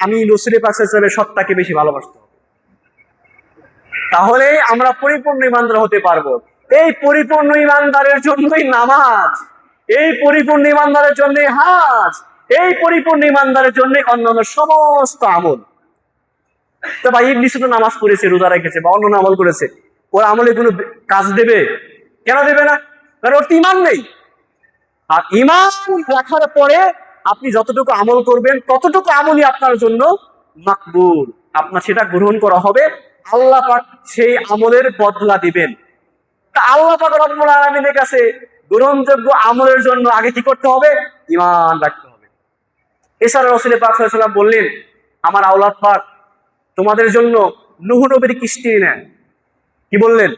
আমি রাসূল পাক সাল্লাল্লাহু আলাইহি ওয়াসাল্লামের সত্তাকে বেশি ভালোবাসতে হবে, তাহলে আমরা পরিপূর্ণ ইমানদার হতে পারবো। এই পরিপূর্ণ ইমানদারের জন্যই নামাজ, এই পরিপূর্ণ ইমানদারের জন্যই হাজ, এই পরিপূর্ণ ইমানদারের জন্য অন্যান্য সমস্ত আমল। তো ভাই, ইবলিস তো নামাজ পড়েছে, রোজা রেখেছে বা অন্য আমল করেছে, ওর আমলে কোনো কাজ দেবে? কেন দেবে না? কারণ ওর তো ইমান নেই। আর ইমান রাখার পরে আপনি যতটুকু আমল করবেন ততটুকু আমলই আপনার জন্য মাকবুল, আপনার সেটা গ্রহণ করা হবে, আল্লাহ পাক সেই আমলের বদলা দিবেন। তা আল্লাহ পাক রব্বুল আলামিনের কাছে গ্রহণযোগ্য আমলের জন্য আগে কি করতে হবে? ঈমান রাখতে হবে। এছাড়া রাসূল পাক সাল্লাল্লাহু আলাইহি ওয়াসাল্লাম বললেন, আমার আওলাদ পাক তোমাদের জন্য নূহ নবীর কিস্তি নেন। কি বললেন?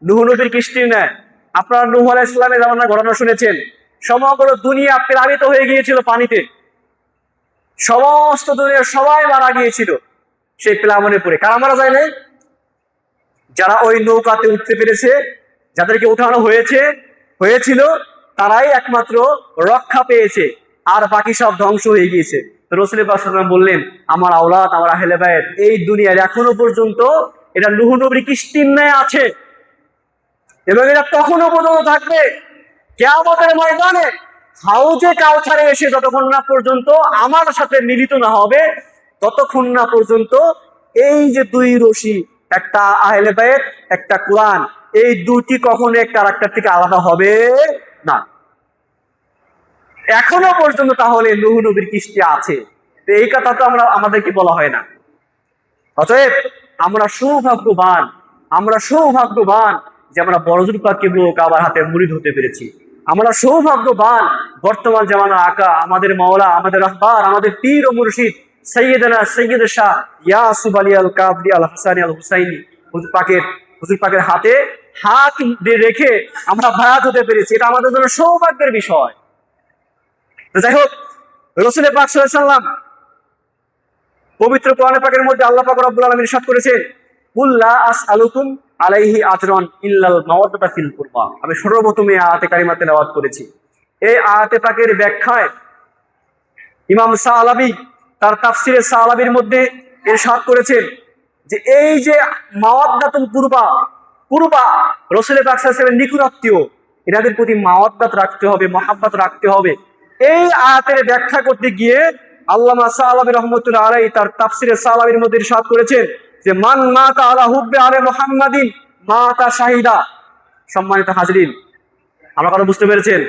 নূহ নবীর কিস্তি নেন। আপনারা নূহ আলাইহিস সালামের জামানার ঘটনা শুনেছেন, সমগ্র দুনিয়া প্লাবিত হয়ে গিয়েছিল পানিতে, সমস্ত দুনিয়ার সবাই মারা গিয়েছিল সেই প্লাবনে পড়ে। কারা মারা যায় নাই? যারা ওই নৌকাতে উঠতে পেরেছে, যাদেরকে উঠানো হয়েছিল, তারাই একমাত্র রক্ষা পেয়েছে, আর বাকি সব ধ্বংস হয়ে গিয়েছে। তো রাসূল পাক সাল্লাল্লাহু আলাইহি ওয়াসাল্লাম বললেন, আমার আওলাদ, আমার আহলে বাইত এই দুনিয়ার এখনো পর্যন্ত এটা নূহ নবীর কিস্তির ন্যায় আছে। এবং এটা তখনও পর্যন্ত থাকবে কিয়ামতের ময়দানে হাউজে কাউসারে এসে যতক্ষণ না পর্যন্ত আমার সাথে মিলিত না হবে, ততক্ষণ না পর্যন্ত এই যে দুই রশি, একটা আহলে বাইত একটা কোরআন, এই দুটি কখনো একটা আরেকটার থেকে আলাদা হবে না। এখনো পর্যন্ত তাহলে নূহ নবীর কৃষ্টি আছে, তো এই কথা তো আমাদেরকে বলা হয় না। অতএব আমরা সৌভাগ্যবান, আমরা সৌভাগ্যবান যে আমরা বড়জুর পাক কিবলা কাবার হাতে মুরিদ হতে পেরেছি। আমরা সৌভাগ্যবান বর্তমান জামানা আকা আমাদের মাওলা, আমাদের রাহবার, আমাদের পীর ও মুর্শিদ সৈয়দনা সৈয়দ শাহ ইয়াসুফ আলী আল কাবরি আল হাসানি আল হুসাইনি হুজুর পাকের হাতে হাত রেখে আমরা বায়াত হতে পেরেছি। এটা আমাদের জন্য সৌভাগ্যের বিষয়। তো যাই হোক, রাসূল পাক সাল্লাল্লাহু আলাইহি ওয়াসাল্লাম পবিত্র কোরআন পাকের মধ্যে আল্লাহ পাক রব্বুল আলামিন ইরশাদ করেছেন, কুল লা আসআলুকুম আলাইহি আজরান ইল্লাল মাওয়াদ্দাতা ফিল কুরবা। আমি সর্বপ্রথমে আয়াতে কারিমা তেলাওয়াত করেছি। এই আয়াতে পাকের ব্যাখ্যায় ইমাম সালাবি তার তাফসিরে সালাবির মধ্যে ইরশাদ করেছেন যে এই যে মাওয়াদ্দাতুল কুরবা, কুরবা রাসূল পাক সাল্লাল্লাহু আলাইহি ওয়াসাল্লামের নিকটাত্মীয়, এনাদের প্রতি মাওয়াদ্দাত রাখতে হবে, মহাব্বত রাখতে হবে। এই আয়াতের ব্যাখ্যা করতে গিয়ে আল্লামা সালাবি রহমতুল্লাহ আলাইহি তার তাফসিরে সালাবির মধ্যে ইরশাদ করেছেন যে মান মাতা আলা হুব্বে আলে মুহাম্মাদিন মাতা শাহিদা। সম্মানিত হাজরিন, আমার কথা বুঝতে পেরেছেন?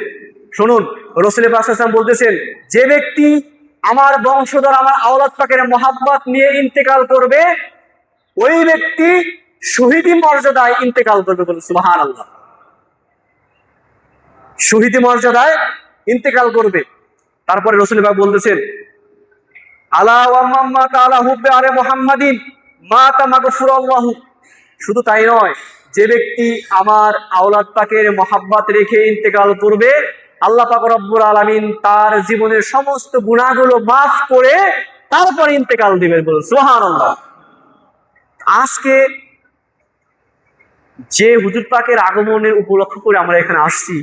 শুনুন, রাসূল পাক সাল্লাল্লাহু আলাইহি ওয়াসাল্লাম বলতেছেন, যে ব্যক্তি আমার বংশধর, আমার আওলাদ পাকের মহাব্বত নিয়ে ইন্তেকাল করবে, ওই ব্যক্তি শহীদি মর্যাদায় ইন্তেকাল করবে। বলুন সুবহানাল্লাহ। শহীদি মর্যাদায় ইন্তেকাল করবে। তারপরে রাসূল পাক বলতেছেন, আলা ওয়া মাম্মা তাআলা হুব্বে আলে মুহাম্মাদিন মাতা মাগফুরাল্লাহু। শুধু তাই নয়, যে ব্যক্তি আমার আওলাদ পাকের মহাব্বত রেখে ইন্তেকাল করবে, আল্লাহ পাক রব্বুল আলামিন তার জীবনের সমস্ত গুনাহগুলো মাফ করে তারপর ইন্তেকাল দিবেন। বলুন সুবহানাল্লাহ। আজকে যে হুজুর পাকের আগমনের উপলক্ষ করে আমরা এখানে আসছি,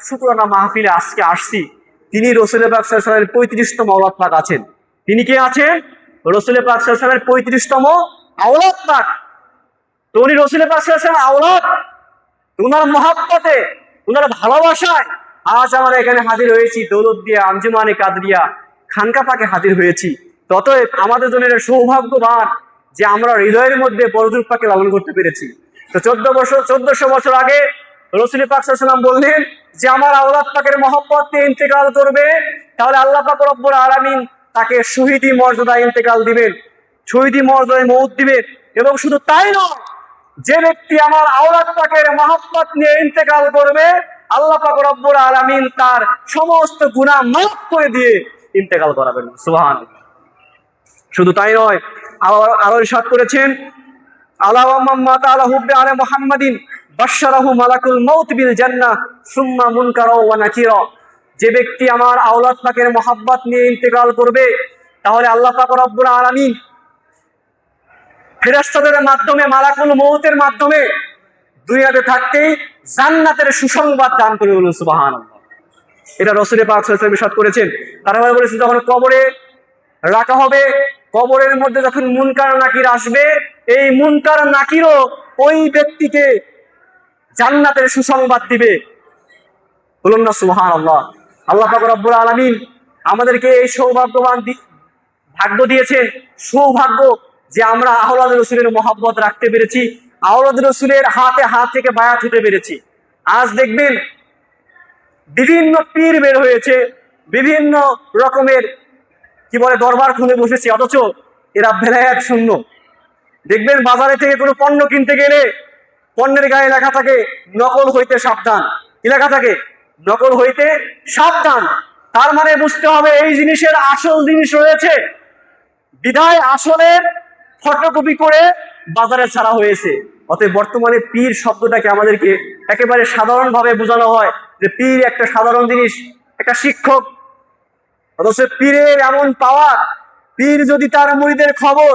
শুকরানা মাহফিলে আজকে আসছি, তিনি রাসূল পাক সাল্লাল্লাহু আলাইহি ওয়াসাল্লামের 35তম আওলাদ পাক আছেন। তিনি কে আছেন? রাসূল পাক সাল্লাল্লাহু আলাইহি ওয়াসাল্লামের 35তম আওলাদ পাক। তো উনি রাসূল পাক সাল্লাল্লাহু আলাইহি ওয়াসাল্লামের আওলাদ, ওনার মহাব্বতে, ওনার ভালোবাসায় আজ আমরা এখানে হাজির হয়েছি। দৌলতদিয়া আঞ্জুমানে কাদরিয়া খানকা পাকে হাজির হয়েছি। ততএব আমাদের জন্য সৌভাগ্যবান যে আমরা হৃদয়ের মধ্যে বড়জুর পাকে লালন করতে পেরেছি। তো 1400 বছর আগে রাসূল পাক সাল্লাল্লাহু আলাইহি ওয়াসাল্লাম বললেন যে আমার আওলাদ পাকের মহব্বত নিয়ে ইন্তেকাল করবে, তাহলে আল্লাহ পাক রব্বুল আলামিন তাকে শহীদি মর্যাদায় ইন্তেকাল দিবেন, শহীদি মর্যাদায় মওত দিবেন। এবং শুধু তাই নয়, যে ব্যক্তি আমার আওলাদ পাকের মহব্বত নিয়ে ইন্তেকাল করবে, আল্লাহ পাক রব্বুল আলামিন তার সমস্ত গুনাহ মাফ করে দিয়ে ইন্তেকাল করাবেন। সুবহানাল্লাহ। শুধু তাই নয়, আরো ইরশাদ করেছেন, আলা ওয়া মাম্মা তাআলা হুব্বে আলে মুহাম্মাদিন বাশশারাহু মালাকুল মাউত বিল জান্নাহ সুম্মা মুনকারা ওয়া নাকিরা। যে ব্যক্তি আমার আওলাদ পাকের মহাব্বত নিয়ে ইন্তেকাল করবে, তাহলে আল্লাহ পাক রব্বুল আলামিন ফেরেশতাদের মাধ্যমে, মালাকুল মউতের মাধ্যমে দুনিয়াতে থাকতেই জান্নাতের সুসংবাদ দান করে। বলুন সুবহানাল্লাহ। এটা রাসূল পাক সাল্লাল্লাহু আলাইহি ওয়াসাল্লাম ইরশাদ করেছেন। তারপরে বলেছেন, যখন কবরে রাখা হবে, কবরের মধ্যে যখন মুনকার নাকির আসবে, এই মুনকার নাকিরও ওই ব্যক্তিকে জান্নাতের সুসংবাদ দিবে। বলুন না সুবহানাল্লাহ। আল্লাহ পাক রব্বুল আলামিন আমাদেরকে এই ভাগ্য দিয়েছেন, সৌভাগ্য যে আমরা আওলাদ রাসূলের মহব্বত রাখতে পেরেছি, আওলাদ রাসূলের হাতে হাত থেকে বায়াত হতে পেরেছি। আজ দেখবেন বিভিন্ন পীর বের হয়েছে, বিভিন্ন রকমের কি বলে দরবার খুলে বসেছে, অথচ এরা বেলায়েত শূন্য। দেখবেন বাজারে থেকে কোনো পণ্য কিনতে গেলে পণ্যের গায়ে লেখা থাকে নকল হইতে সাবধান। কি লেখা থাকে? নকল হইতে সাবধান। তার মানে বুঝতে হবে এই জিনিসের আসল জিনিস রয়েছে, বিধায় আসলের ফটোকপি করে বাজারে ছাড়া হয়েছে। অতএব বর্তমানে পীর শব্দটাকে আমাদেরকে একেবারে সাধারণভাবে বোঝানো হয় যে পীর একটা সাধারণ জিনিস, একটা শিক্ষক। অথচ পীরের এমন পাওয়ার, পীর যদি তার মুরিদের খবর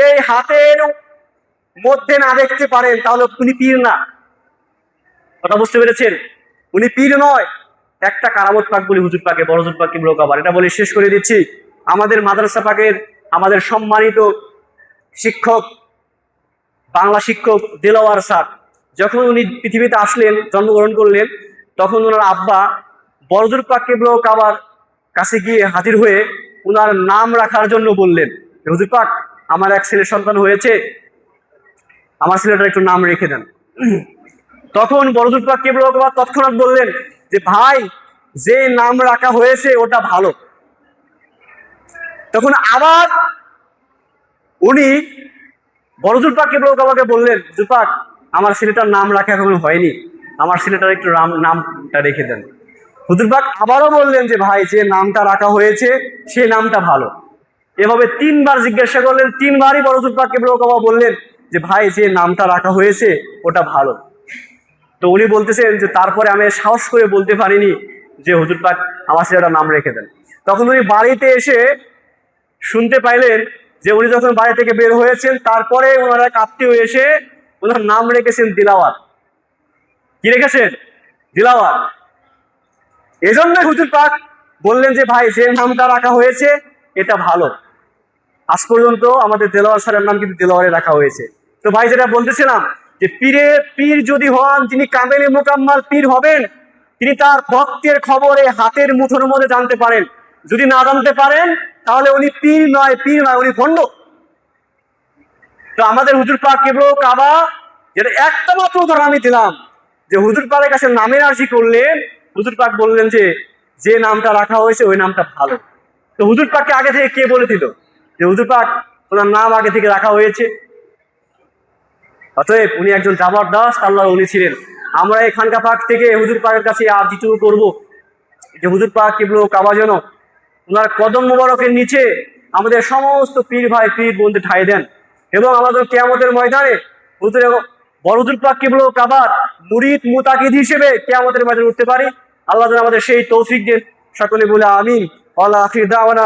এই হাতের মধ্যে না দেখতে পারেন, তাহলে উনি পীর না। কথা বুঝতে পেরেছেন? উনি পীর নয়। একটা কারামত পাক বলি হুজুর পাকে, বড় হুজুর পাক কিবলা কাবার, এটা বলে শেষ করে দিচ্ছি। আমাদের মাদ্রাসা পাকের আমাদের সম্মানিত শিক্ষক, বাংলা শিক্ষক দেলোয়ার স্যার, যখন উনি পৃথিবীতে আসলেন, জন্মগ্রহণ করলেন, তখন ওনার আব্বা বড়জুর পাক কিবলা কাবার কাছে গিয়ে হাজির হয়ে ওনার নাম রাখার জন্য বললেন, হুজুর পাক, আমার এক ছেলে সন্তান হয়েছে, আমার ছেলেটার একটু নাম রেখে দেন। তখন বড়জুর পাক কিবলা কাবার তৎক্ষণাৎ বললেন যে ভাই, যে নাম রাখা হয়েছে ওটা ভালো। তখন আবার উনি বড়জুর পাক কিবলা কাবাকে বললেন, হুজুর পাক, আমার ছেলেটার নাম রাখা এখনো হয়নি, আমার ছেলেটার একটু নামটা রেখে দেন। হুজুর পাক আবারও বললেন যে ভাই, যে নামটা রাখা হয়েছে সেই নামটা ভালো। এভাবে 3 বার জিজ্ঞাসা করলেন, 3বারই বড়জুর পাক কিবলা কাবা বললেন যে ভাই, যে নামটা রাখা হয়েছে ওটা ভালো। তো উনি বলতেছেন যে তারপরে আমি সাহস করে বলতে পারিনি যে হুজুর পাক, আমার ছেলেটার নাম রেখে দেন। তখন উনি বাড়িতে এসে শুনতে পাইলেন যে উনি যখন বাড়ি থেকে বের হয়েছেন, তারপরে ওনারা এক আত্মীয় এসে ওনার নাম রেখেছেন দিলাওয়ার। কি রেখেছেন? দিলাওয়ার। এজন্য হুজুর পাক বললেন যে ভাই, যে নামটা রাখা হয়েছে এটা ভালো। আজ পর্যন্ত আমাদের দেলাওয়ার স্যারের নাম কিন্তু দেলাওয়ারে রাখা হয়েছে। তো ভাই, যেটা বলতেছিলাম যে পীর যদি হন, তিনি কামেলে মোকাম্মাল পীর হবেন, তিনি তার ভক্তের খবরে হাতের মুঠোর মধ্যে জানতে পারেন। যদি না জানতে পারেন তাহলে উনি পীর নয়, উনি ভণ্ড। তো আমাদের হুজুর পাক কিবলা কাবা, যেটা একটা মাত্র উদাহরণ আমি দিলাম, যে হুজুর পাকের কাছে নামের আর্জি করলেন, হুজুর পাক বললেন যে যে নামটা রাখা হয়েছে ওই নামটা ভালো। তো হুজুর পাককে আগে থেকে কে বলে দিল যে হুজুর পাক, ওনার নাম আগে থেকে রাখা হয়েছে? অতএব উনি একজন জবরদস্ত আল্লাহর ওলি ছিলেন। আমরা এই খানকা পাক থেকে হুজুর পাকের কাছে আরজিটুকু করব যে হুজুর পাক কিবলা কাবা যেন ওনার কদম মোবারকের নিচে আমাদের সমস্ত পীর ভাই পীর বোনদের ঠাঁই দেন, এবং আমাদের কিয়ামতের ময়দানে হুজুর পাক কিবলা কাবার মুরিদ মুতাকিদ হিসেবে কিয়ামতের ময়দানে উঠতে পারি। আল্লাহ যেন আমাদের সেই তৌফিক দেন। সকলে বলে আমিন। ওয়া আখির দাওয়ানা